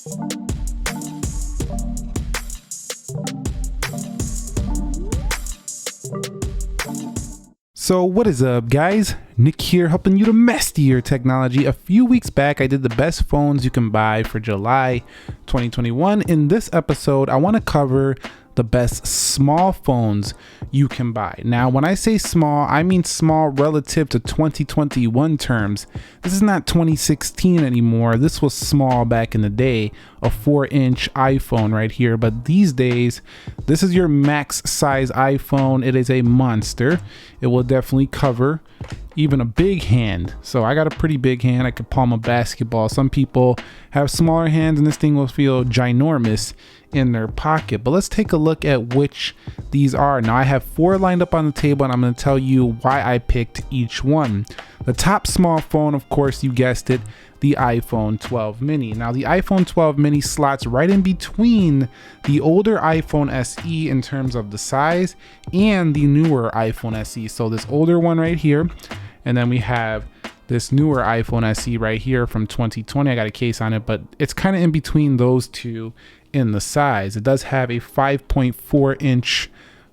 So what is up, guys? Nick here, helping you to master your technology. A few weeks back, I did the best phones you can buy for July 2021. In this episode, I want to cover the best small phones you can buy. Now, when I say small, I mean small relative to 2021 terms. This is not 2016 anymore. This was small back in the day, a 4-inch iPhone right here. But these days, this is your max size iPhone. It is a monster. It will definitely cover even a big hand. So I got a pretty big hand. I could palm a basketball. Some people have smaller hands and this thing will feel ginormous in their pocket. But let's take a look at which these are. Now I have 4 lined up on the table and I'm going to tell you why I picked each one. The top small phone, of course, you guessed it, the iPhone 12 mini. Now the iPhone 12 mini slots right in between the older iPhone SE in terms of the size and the newer iPhone SE. So this older one right here, and then we have this newer iPhone SE right here from 2020. I got a case on it, but it's kind of in between those two in the size. It does have a 5.4-inch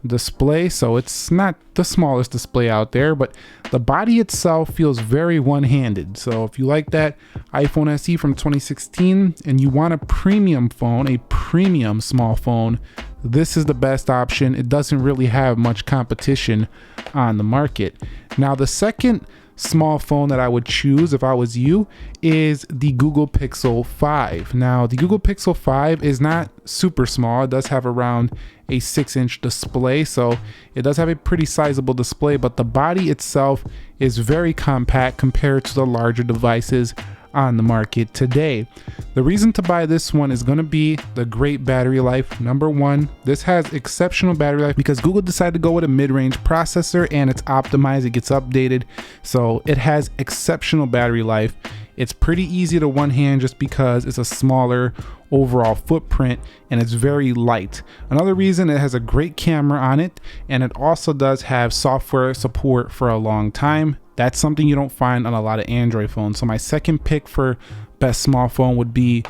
display, so it's not the smallest display out there, but the body itself feels very one-handed. So if you like that iPhone SE from 2016 and you want a premium phone, a premium small phone, this is the best option. It doesn't really have much competition on the market. Now the second small phone that I would choose if I was you is the Google Pixel 5. Now the Google Pixel 5 is not super small. It does have around a 6-inch display, so it does have a pretty sizable display, but the body itself is very compact compared to the larger devices on the market today. The reason to buy this one is going to be the great battery life. Number one, this has exceptional battery life because Google decided to go with a mid-range processor and it's optimized, it gets updated, so it has exceptional battery life. It's pretty easy to one hand just because it's a smaller overall footprint and it's very light. Another reason, it has a great camera on it, and it also does have software support for a long time. That's something you don't find on a lot of Android phones. So my second pick for best small phone would be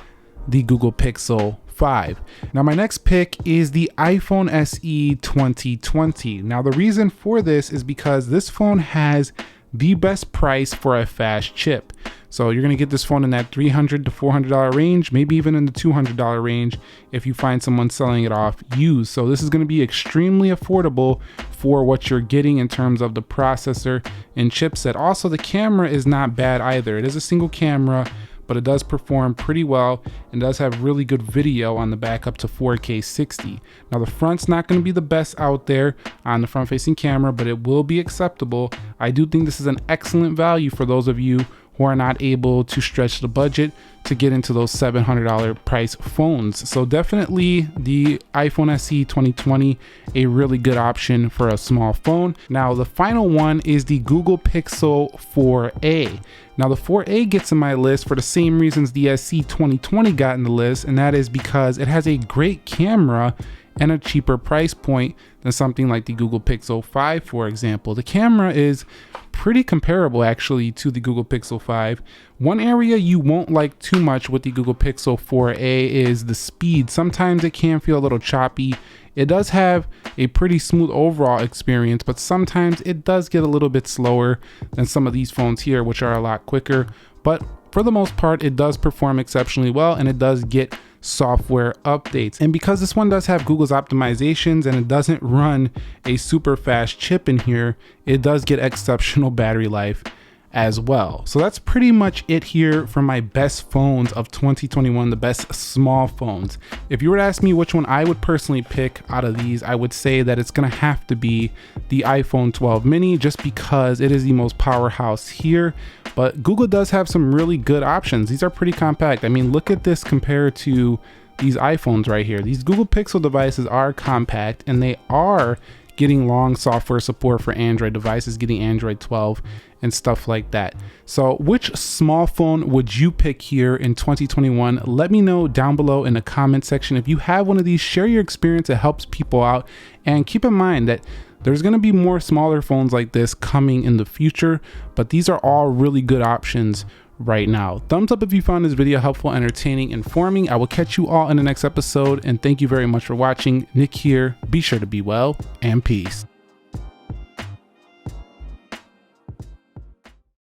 the Google Pixel 5. Now my next pick is the iPhone SE 2020. Now the reason for this is because this phone has the best price for a fast chip. So you're going to get this phone in that $300 to $400 range, maybe even in the $200 range if you find someone selling it off used. So this is going to be extremely affordable for what you're getting in terms of the processor and chipset. Also, the camera is not bad either. It is a single camera, but it does perform pretty well and does have really good video on the back up to 4K 60. Now the front's not going to be the best out there on the front facing camera, but it will be acceptable. I do think this is an excellent value for those of you who are not able to stretch the budget to get into those $700 price phones. So definitely the iPhone SE 2020, a really good option for a small phone. Now the final one is the Google Pixel 4a. Now the 4a gets in my list for the same reasons the SE 2020 got in the list, and that is because it has a great camera and a cheaper price point than something like the Google Pixel 5, for example. The camera is pretty comparable actually to the Google Pixel 5. One area you won't like too much with the Google Pixel 4a is the speed. Sometimes it can feel a little choppy. It does have a pretty smooth overall experience, but sometimes it does get a little bit slower than some of these phones here, which are a lot quicker. But for the most part, it does perform exceptionally well, and it does get software updates. And because this one does have Google's optimizations and it doesn't run a super fast chip in here, it does get exceptional battery life as well. So that's pretty much it here for my best phones of 2021, the best small phones. If you were to ask me which one I would personally pick out of these, I would say that it's gonna have to be the iPhone 12 mini, just because it is the most powerhouse here. But Google does have some really good options. These are pretty compact. I mean, look at this compared to these iPhones right here. These Google Pixel devices are compact and they are getting long software support for Android devices, getting Android 12 and stuff like that. So which small phone would you pick here in 2021? Let me know down below in the comment section. If you have one of these, share your experience. It helps people out. And keep in mind that there's going to be more smaller phones like this coming in the future, but these are all really good options right now. Thumbs up if you found this video helpful, entertaining, informing. I will catch you all in the next episode, and thank you very much for watching. Nick here. Be sure to be well, and peace.